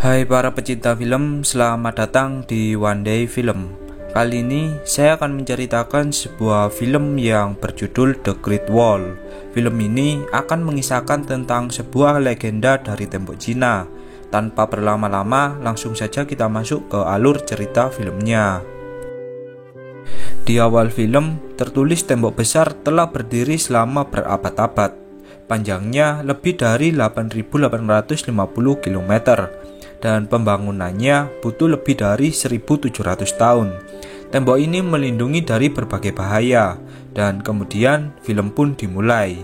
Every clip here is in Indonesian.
Hai para pecinta film, selamat datang di One Day Film. Kali ini saya akan menceritakan sebuah film yang berjudul The Great Wall. Film ini akan mengisahkan tentang sebuah legenda dari tembok Cina. Tanpa berlama-lama, langsung saja kita masuk ke alur cerita filmnya. Di awal film, tertulis tembok besar telah berdiri selama berabad-abad. Panjangnya lebih dari 8.850 km. Dan pembangunannya butuh lebih dari 1.700 tahun. Tembok ini melindungi dari berbagai bahaya, dan kemudian film pun dimulai.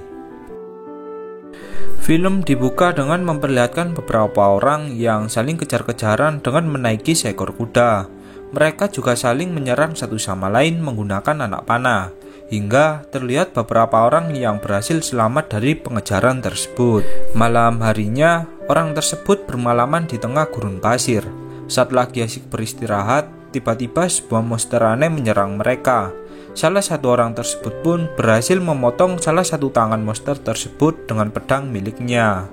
Film dibuka dengan memperlihatkan beberapa orang yang saling kejar-kejaran dengan menaiki seekor kuda. Mereka juga saling menyerang satu sama lain menggunakan anak panah, hingga terlihat beberapa orang yang berhasil selamat dari pengejaran tersebut. Malam harinya, orang tersebut bermalaman di tengah gurun pasir. Saat lagi asik beristirahat, tiba-tiba sebuah monster aneh menyerang mereka. Salah satu orang tersebut pun berhasil memotong salah satu tangan monster tersebut dengan pedang miliknya.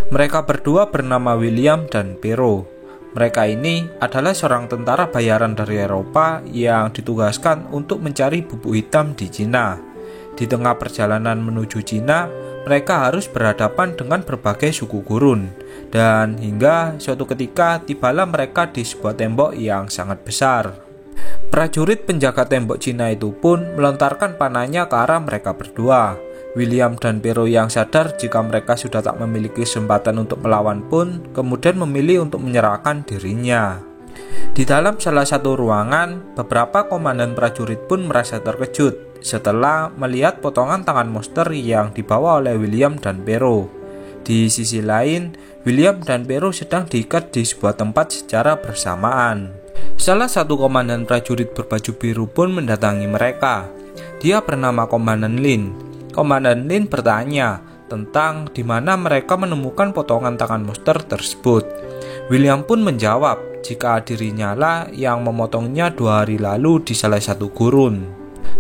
Mereka berdua bernama William dan Pero. Mereka ini adalah seorang tentara bayaran dari Eropa yang ditugaskan untuk mencari bubuk hitam di Cina. Di tengah perjalanan menuju Cina, mereka harus berhadapan dengan berbagai suku gurun. Dan hingga suatu ketika tibalah mereka di sebuah tembok yang sangat besar. Prajurit penjaga tembok Cina itu pun melontarkan panahnya ke arah mereka berdua. William dan Pero yang sadar jika mereka sudah tak memiliki kesempatan untuk melawan pun kemudian memilih untuk menyerahkan dirinya. Di dalam salah satu ruangan, beberapa komandan prajurit pun merasa terkejut setelah melihat potongan tangan monster yang dibawa oleh William dan Pero. Di sisi lain, William dan Pero sedang diikat di sebuah tempat secara bersamaan. Salah satu komandan prajurit berbaju biru pun mendatangi mereka. Dia bernama Komandan Lin. Komandan Lin bertanya tentang di mana mereka menemukan potongan tangan monster tersebut. William pun menjawab jika dirinya lah yang memotongnya 2 hari lalu di salah satu gurun.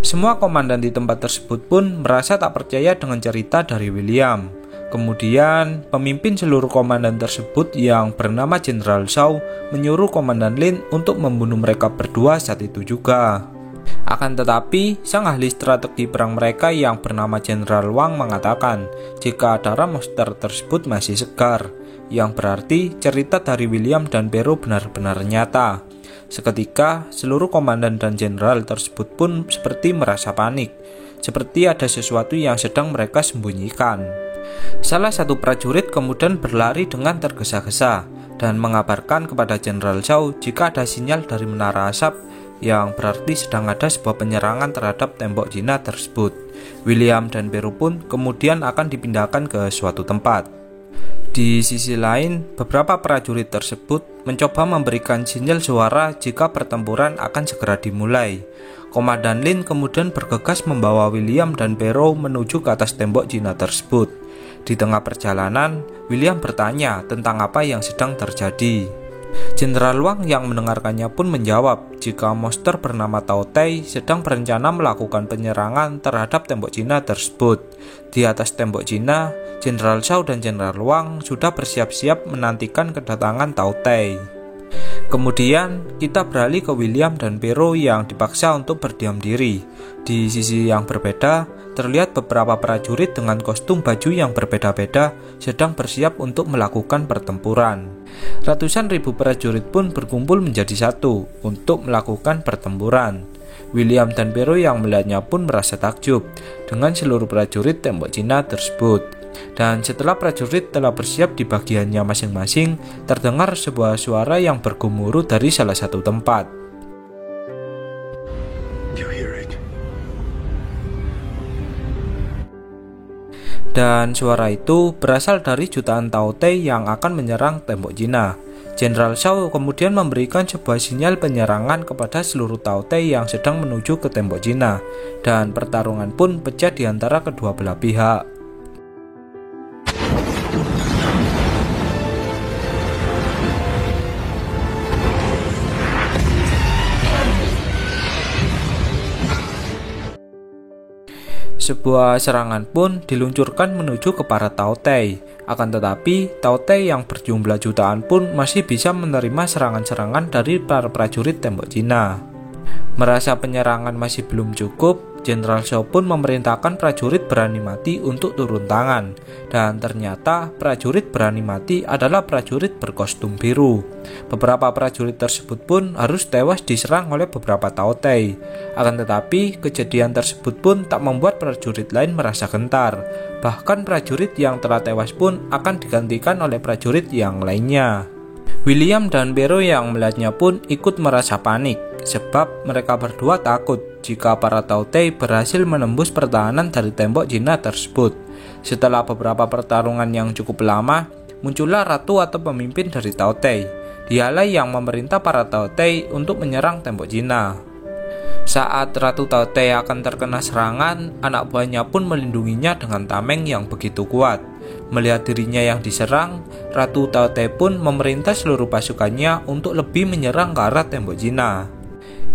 Semua komandan di tempat tersebut pun merasa tak percaya dengan cerita dari William. Kemudian, pemimpin seluruh komandan tersebut yang bernama Jenderal Zhao menyuruh Komandan Lin untuk membunuh mereka berdua saat itu juga. Akan tetapi, sang ahli strategi perang mereka yang bernama Jenderal Wang mengatakan jika darah monster tersebut masih segar, yang berarti cerita dari William dan Pero benar-benar nyata. Seketika, seluruh komandan dan jenderal tersebut pun seperti merasa panik, seperti ada sesuatu yang sedang mereka sembunyikan. Salah satu prajurit kemudian berlari dengan tergesa-gesa dan mengabarkan kepada Jenderal Zhao jika ada sinyal dari menara asap, yang berarti sedang ada sebuah penyerangan terhadap tembok Cina tersebut. William dan Pero pun kemudian akan dipindahkan ke suatu tempat. Di sisi lain, beberapa prajurit tersebut mencoba memberikan sinyal suara jika pertempuran akan segera dimulai. Komandan Lin kemudian bergegas membawa William dan Pero menuju ke atas tembok Cina tersebut. Di tengah perjalanan, William bertanya tentang apa yang sedang terjadi. Jenderal Wang yang mendengarkannya pun menjawab jika monster bernama Tao Tai sedang berencana melakukan penyerangan terhadap tembok Cina tersebut. Di atas tembok Cina, Jenderal Zhao dan Jenderal Wang sudah bersiap-siap menantikan kedatangan Tao Tai. Kemudian kita beralih ke William dan Pero yang dipaksa untuk berdiam diri. Di sisi yang berbeda, terlihat beberapa prajurit dengan kostum baju yang berbeda-beda sedang bersiap untuk melakukan pertempuran. Ratusan ribu prajurit pun berkumpul menjadi satu untuk melakukan pertempuran. William dan Pero yang melihatnya pun merasa takjub dengan seluruh prajurit tembok Cina tersebut. Dan setelah prajurit telah bersiap di bagiannya masing-masing, terdengar sebuah suara yang bergemuruh dari salah satu tempat. Dan suara itu berasal dari jutaan Tao Tai yang akan menyerang tembok Cina. Jenderal Zhao kemudian memberikan sebuah sinyal penyerangan kepada seluruh Tao Tai yang sedang menuju ke tembok Cina, dan pertarungan pun pecah di antara kedua belah pihak. Sebuah serangan pun diluncurkan menuju ke para Taotai. Akan tetapi, Taotai yang berjumlah jutaan pun masih bisa menerima serangan-serangan dari para prajurit tembok Cina. Merasa penyerangan masih belum cukup, Jenderal Shaw pun memerintahkan prajurit berani mati untuk turun tangan. Dan ternyata prajurit berani mati adalah prajurit berkostum biru. Beberapa prajurit tersebut pun harus tewas diserang oleh beberapa Taotai. Akan tetapi, kejadian tersebut pun tak membuat prajurit lain merasa gentar. Bahkan prajurit yang telah tewas pun akan digantikan oleh prajurit yang lainnya. William dan Pero yang melihatnya pun ikut merasa panik, sebab mereka berdua takut jika para Taotai berhasil menembus pertahanan dari tembok Cina tersebut. Setelah beberapa pertarungan yang cukup lama, muncullah ratu atau pemimpin dari Taotai. Dialah yang memerintah para Taotai untuk menyerang tembok Cina. Saat Ratu Taotai akan terkena serangan, anak buahnya pun melindunginya dengan tameng yang begitu kuat. Melihat dirinya yang diserang, Ratu Taotai pun memerintah seluruh pasukannya untuk lebih menyerang ke arah tembok Cina.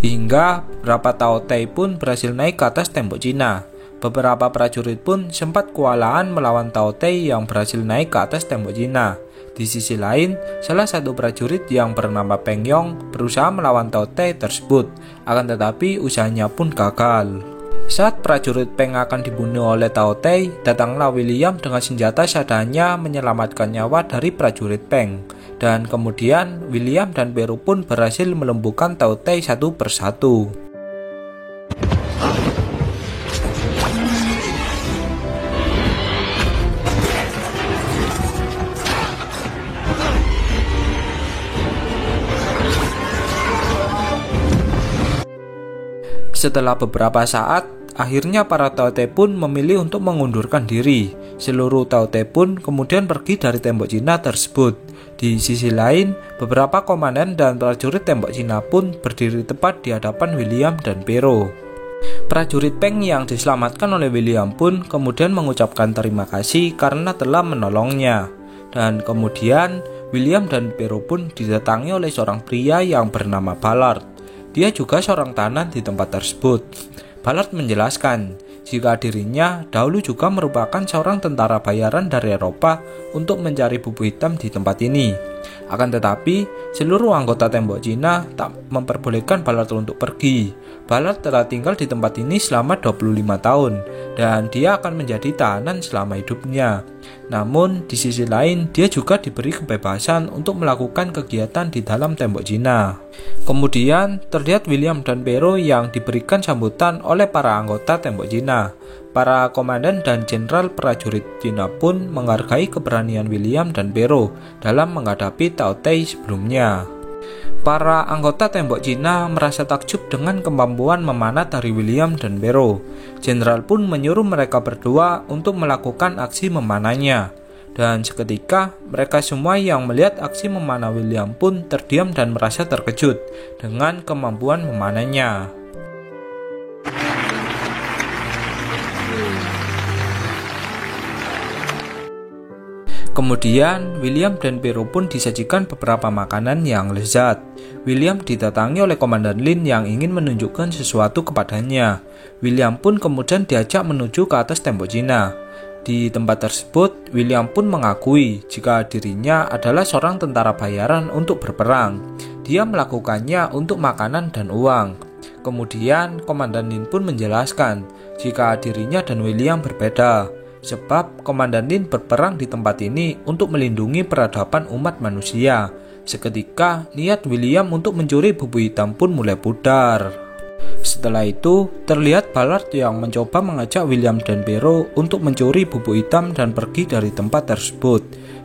Hingga beberapa Taotai pun berhasil naik ke atas tembok Cina. Beberapa prajurit pun sempat kewalahan melawan Taotai yang berhasil naik ke atas tembok Cina. Di sisi lain, salah satu prajurit yang bernama Peng Yong berusaha melawan Taotai tersebut, akan tetapi usahanya pun gagal. Saat prajurit Peng akan dibunuh oleh Taotai, datanglah William dengan senjata seadanya menyelamatkan nyawa dari prajurit Peng. Dan kemudian William dan Pero pun berhasil melumpuhkan Taotai satu persatu. Setelah beberapa saat, akhirnya para Taotai pun memilih untuk mengundurkan diri. Seluruh Taotai pun kemudian pergi dari tembok Cina tersebut. Di sisi lain, beberapa komandan dan prajurit tembok Cina pun berdiri tepat di hadapan William dan Pero. Prajurit Peng yang diselamatkan oleh William pun kemudian mengucapkan terima kasih karena telah menolongnya. Dan kemudian William dan Pero pun didatangi oleh seorang pria yang bernama Ballard. Dia juga seorang tahanan di tempat tersebut. Ballard menjelaskan jika dirinya dahulu juga merupakan seorang tentara bayaran dari Eropa untuk mencari bubu hitam di tempat ini. Akan tetapi, seluruh anggota tembok Cina tak memperbolehkan Ballard untuk pergi. Ballard telah tinggal di tempat ini selama 25 tahun dan dia akan menjadi tahanan selama hidupnya. Namun, di sisi lain, dia juga diberi kebebasan untuk melakukan kegiatan di dalam tembok Cina. Kemudian, terlihat William dan Pero yang diberikan sambutan oleh para anggota tembok Cina. Para komandan dan jenderal prajurit Cina pun menghargai keberanian William dan Pero dalam menghadapi Taotai sebelumnya. Para anggota tembok Cina merasa takjub dengan kemampuan memanah dari William dan Pero. Jenderal pun menyuruh mereka berdua untuk melakukan aksi memanahnya. Dan seketika mereka semua yang melihat aksi memanah William pun terdiam dan merasa terkejut dengan kemampuan memanahnya. Kemudian, William dan Pero pun disajikan beberapa makanan yang lezat. William didatangi oleh Komandan Lin yang ingin menunjukkan sesuatu kepadanya. William pun kemudian diajak menuju ke atas tembok Cina. Di tempat tersebut, William pun mengakui jika dirinya adalah seorang tentara bayaran untuk berperang. Dia melakukannya untuk makanan dan uang. Kemudian, Komandan Lin pun menjelaskan jika dirinya dan William berbeda. Sebab Komandan Lin berperang di tempat ini untuk melindungi peradaban umat manusia. Seketika niat William untuk mencuri bubu hitam pun mulai pudar. Setelah itu terlihat Ballard yang mencoba mengajak William dan Pero untuk mencuri bubu hitam dan pergi dari tempat tersebut.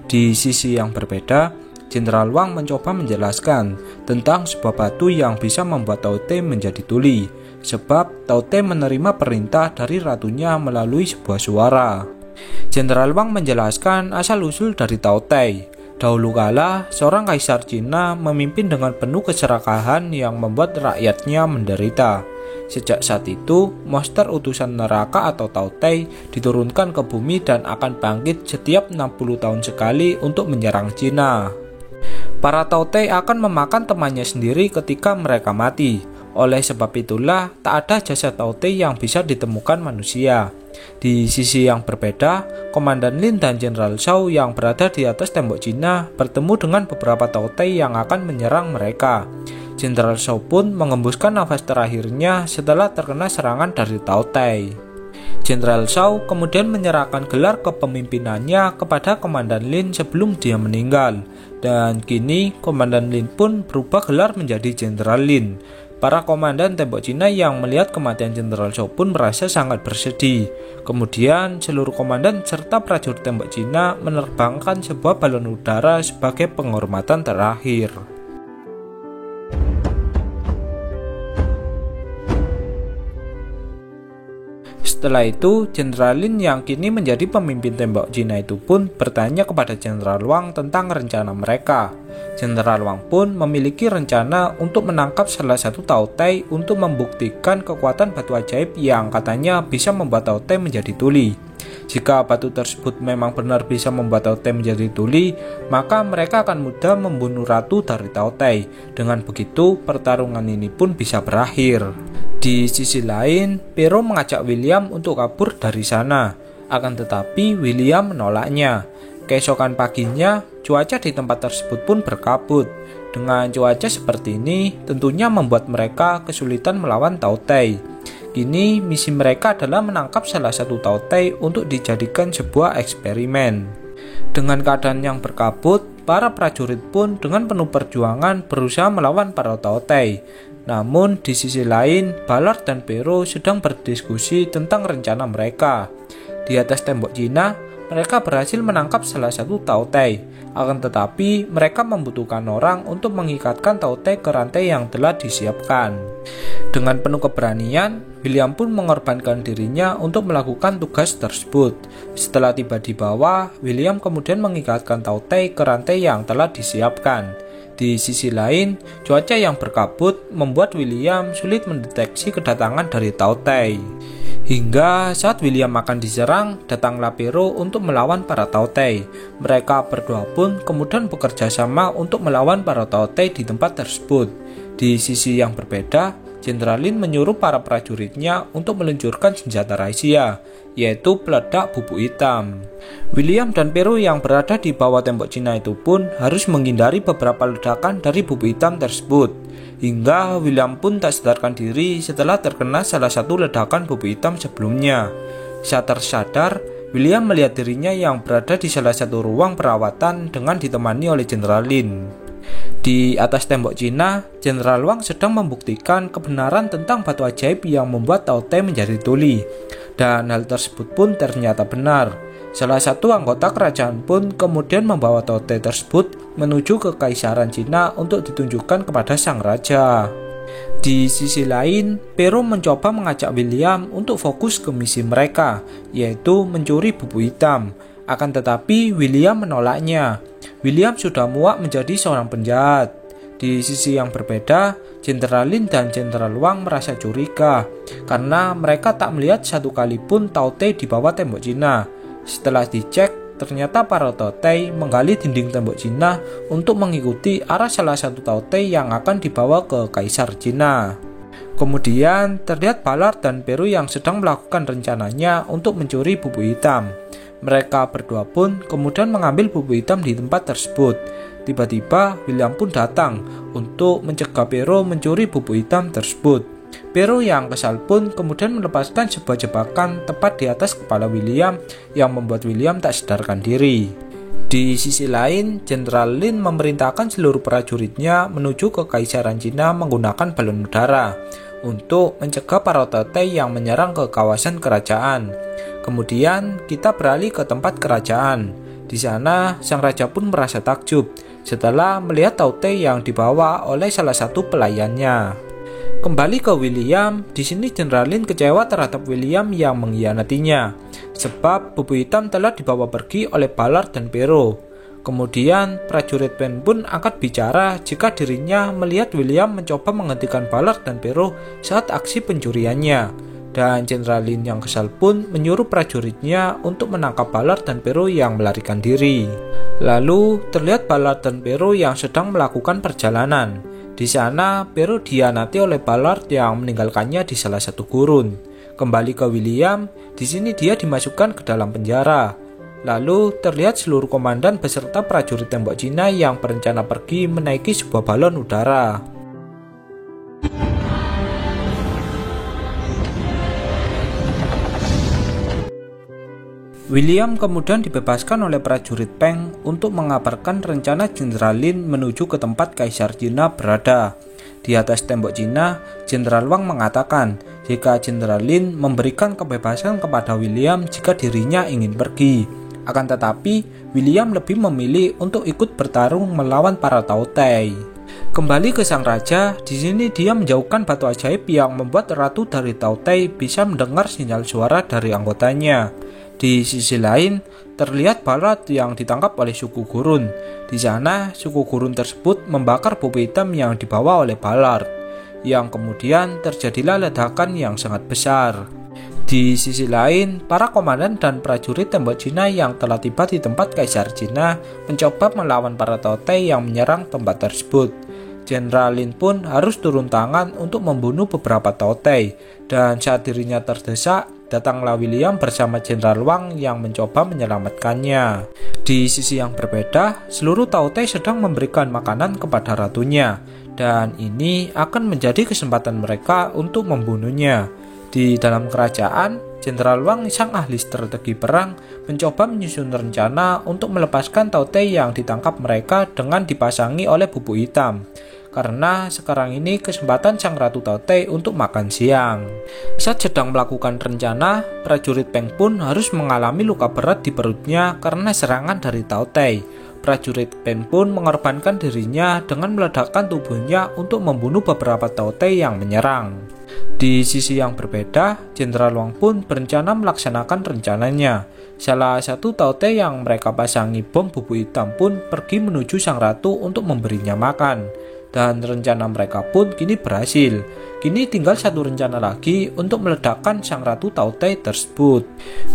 Di sisi yang berbeda, Jenderal Wang mencoba menjelaskan tentang sebuah batu yang bisa membuat Taotai menjadi tuli. Sebab Taotai menerima perintah dari ratunya melalui sebuah suara. Jenderal Wang menjelaskan asal-usul dari Taotai. Dahulu kala, seorang kaisar Cina memimpin dengan penuh keserakahan yang membuat rakyatnya menderita. Sejak saat itu, monster utusan neraka atau Taotai diturunkan ke bumi dan akan bangkit setiap 60 tahun sekali untuk menyerang Cina. Para Taotai akan memakan temannya sendiri ketika mereka mati. Oleh sebab itulah tak ada jasad Tao Te yang bisa ditemukan manusia. Di sisi yang berbeda, Komandan Lin dan Jenderal Zhao yang berada di atas tembok Cina bertemu dengan beberapa Tao Te yang akan menyerang mereka. Jenderal Zhao pun mengembuskan nafas terakhirnya setelah terkena serangan dari Tao Te. Jenderal Zhao kemudian menyerahkan gelar kepemimpinannya kepada Komandan Lin sebelum dia meninggal. Dan kini Komandan Lin pun berubah gelar menjadi Jenderal Lin. Para komandan tembok Cina yang melihat kematian Jenderal Zhao pun merasa sangat bersedih. Kemudian seluruh komandan serta prajurit tembok Cina menerbangkan sebuah balon udara sebagai penghormatan terakhir. Setelah itu, Jenderal Lin yang kini menjadi pemimpin tembok Cina itu pun bertanya kepada Jenderal Wang tentang rencana mereka. Jenderal Wang pun memiliki rencana untuk menangkap salah satu Tao Te untuk membuktikan kekuatan batu ajaib yang katanya bisa membuat Tao Te menjadi tuli. Jika batu tersebut memang benar bisa membuat Tao Te menjadi tuli, maka mereka akan mudah membunuh ratu dari Tao Te. Dengan begitu, pertarungan ini pun bisa berakhir. Di sisi lain, Pero mengajak William untuk kabur dari sana. Akan tetapi, William menolaknya. Keesokan paginya, cuaca di tempat tersebut pun berkabut. Dengan cuaca seperti ini, tentunya membuat mereka kesulitan melawan Tao Te. Kini, misi mereka adalah menangkap salah satu Tao Te untuk dijadikan sebuah eksperimen. Dengan keadaan yang berkabut, para prajurit pun dengan penuh perjuangan berusaha melawan para Tao Te. Namun, di sisi lain, Ballard dan Pero sedang berdiskusi tentang rencana mereka. Di atas tembok Cina, mereka berhasil menangkap salah satu Tao Te. Akan tetapi, mereka membutuhkan orang untuk mengikatkan Tao Te ke rantai yang telah disiapkan. Dengan penuh keberanian, William pun mengorbankan dirinya untuk melakukan tugas tersebut. Setelah tiba di bawah, William kemudian mengikatkan Tao Te ke rantai yang telah disiapkan. Di sisi lain, cuaca yang berkabut membuat William sulit mendeteksi kedatangan dari Tao Te. Hingga saat William akan diserang, datanglah Pero untuk melawan para Tao Te. Mereka berdua pun kemudian bekerja sama untuk melawan para Tao Te di tempat tersebut. Di sisi yang berbeda, Jenderal Lin menyuruh para prajuritnya untuk meluncurkan senjata rahasia, yaitu peledak bubuk hitam. William dan Pero yang berada di bawah tembok Cina itu pun harus menghindari beberapa ledakan dari bubuk hitam tersebut. Hingga William pun tak sadarkan diri setelah terkena salah satu ledakan bubuk hitam sebelumnya. Saat tersadar, William melihat dirinya yang berada di salah satu ruang perawatan dengan ditemani oleh Jenderal Lin. Di atas tembok Cina, Jenderal Wang sedang membuktikan kebenaran tentang batu ajaib yang membuat Tao Te menjadi tuli. Dan hal tersebut pun ternyata benar. Salah satu anggota kerajaan pun kemudian membawa Tao Te tersebut menuju ke Kaisaran Cina untuk ditunjukkan kepada sang raja. Di sisi lain, Pero mencoba mengajak William untuk fokus ke misi mereka, yaitu mencuri bubuk hitam. Akan tetapi William menolaknya. William sudah muak menjadi seorang penjahat. Di sisi yang berbeda, Jenderal Lin dan Jenderal Wang merasa curiga karena mereka tak melihat satu kali pun Tao Te di bawah tembok Cina. Setelah dicek, ternyata para Tao Te menggali dinding tembok Cina untuk mengikuti arah salah satu Tao Te yang akan dibawa ke Kaisar Cina. Kemudian terlihat Ballard dan Pero yang sedang melakukan rencananya untuk mencuri bubuk hitam. Mereka berdua pun kemudian mengambil bubuk hitam di tempat tersebut. Tiba-tiba William pun datang untuk mencegah Pero mencuri bubuk hitam tersebut. Pero yang kesal pun kemudian melepaskan sebuah jebakan tepat di atas kepala William yang membuat William tak sadarkan diri. Di sisi lain, Jenderal Lin memerintahkan seluruh prajuritnya menuju ke Kaisaran Cina menggunakan balon udara untuk mencegah para Tao Te yang menyerang ke kawasan kerajaan. Kemudian kita beralih ke tempat kerajaan. Di sana, sang raja pun merasa takjub setelah melihat Tao Te yang dibawa oleh salah satu pelayannya. Kembali ke William, di sini Jenderal Lin kecewa terhadap William yang mengkhianatinya, sebab bubuk hitam telah dibawa pergi oleh Ballard dan Pero. Kemudian prajurit Pen pun angkat bicara jika dirinya melihat William mencoba menghentikan Ballard dan Pero saat aksi pencuriannya. Dan Jenderal Lin yang kesal pun menyuruh prajuritnya untuk menangkap Ballard dan Pero yang melarikan diri. Lalu terlihat Ballard dan Pero yang sedang melakukan perjalanan. Di sana, Pero dihianati oleh Ballard yang meninggalkannya di salah satu gurun. Kembali ke William, di sini dia dimasukkan ke dalam penjara. Lalu terlihat seluruh komandan beserta prajurit tembok Cina yang berencana pergi menaiki sebuah balon udara. William kemudian dibebaskan oleh prajurit Peng untuk mengabarkan rencana Jenderal Lin menuju ke tempat Kaisar Cina berada. Di atas tembok Cina, Jenderal Wang mengatakan jika Jenderal Lin memberikan kebebasan kepada William jika dirinya ingin pergi. Akan tetapi, William lebih memilih untuk ikut bertarung melawan para Taotai. Kembali ke sang raja, di sini dia menjauhkan batu ajaib yang membuat ratu dari Taotai bisa mendengar sinyal suara dari anggotanya. Di sisi lain, terlihat Ballard yang ditangkap oleh suku Gurun. Di sana, suku Gurun tersebut membakar bubu hitam yang dibawa oleh Ballard, yang kemudian terjadilah ledakan yang sangat besar. Di sisi lain, para komandan dan prajurit tembok Cina yang telah tiba di tempat Kaisar Cina mencoba melawan para Taotai yang menyerang tempat tersebut. Jenderal Lin pun harus turun tangan untuk membunuh beberapa Taotai, dan saat dirinya terdesak, datanglah William bersama Jenderal Wang yang mencoba menyelamatkannya. Di sisi yang berbeda, seluruh Taotai sedang memberikan makanan kepada ratunya, dan ini akan menjadi kesempatan mereka untuk membunuhnya. Di dalam kerajaan, Jenderal Wang, sang ahli strategi perang, mencoba menyusun rencana untuk melepaskan Taotai yang ditangkap mereka dengan dipasangi oleh bubuk hitam. Karena sekarang ini kesempatan sang Ratu Taotai untuk makan siang. Saat sedang melakukan rencana, prajurit Peng pun harus mengalami luka berat di perutnya karena serangan dari Taotai. Prajurit Peng pun mengorbankan dirinya dengan meledakkan tubuhnya untuk membunuh beberapa Taotai yang menyerang. Di sisi yang berbeda, Jenderal Wang pun berencana melaksanakan rencananya. Salah satu Taotai yang mereka pasangi bom bubuk hitam pun pergi menuju sang ratu untuk memberinya makan. Dan rencana mereka pun kini berhasil. Kini tinggal satu rencana lagi untuk meledakkan sang ratu Taotai tersebut.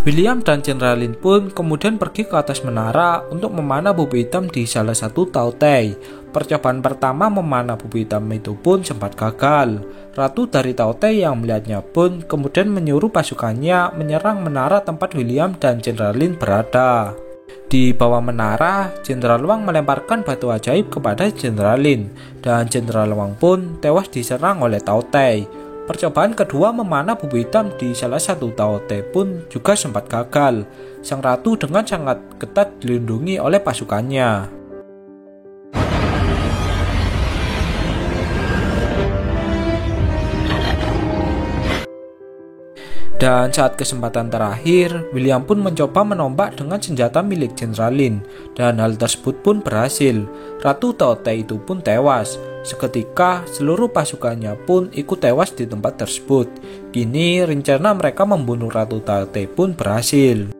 William dan Jenderal Lin pun kemudian pergi ke atas menara untuk memanah bubu hitam di salah satu Taotai. Percobaan pertama memanah bubu hitam itu pun sempat gagal. Ratu dari Taotai yang melihatnya pun kemudian menyuruh pasukannya menyerang menara tempat William dan Jenderal Lin berada. Di bawah menara, Jenderal Wang melemparkan batu ajaib kepada Jenderal Lin, dan Jenderal Wang pun tewas diserang oleh Taotai. Percobaan kedua memanah bubu hitam di salah satu Taotai pun juga sempat gagal. Sang ratu dengan sangat ketat dilindungi oleh pasukannya. Dan saat kesempatan terakhir, William pun mencoba menombak dengan senjata milik Jenderal Lin, dan hal tersebut pun berhasil. Ratu Taotai itu pun tewas. Seketika, seluruh pasukannya pun ikut tewas di tempat tersebut. Kini, rencana mereka membunuh Ratu Taotai pun berhasil.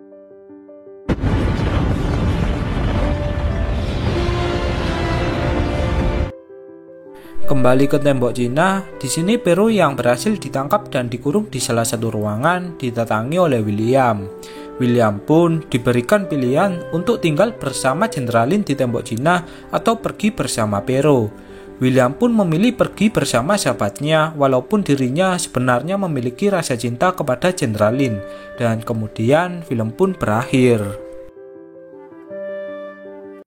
Kembali ke tembok Cina, di sini Pero yang berhasil ditangkap dan dikurung di salah satu ruangan didatangi oleh William. William pun diberikan pilihan untuk tinggal bersama Jenderal Lin di tembok Cina atau pergi bersama Pero. William pun memilih pergi bersama sahabatnya walaupun dirinya sebenarnya memiliki rasa cinta kepada Jenderal Lin. Dan kemudian film pun berakhir.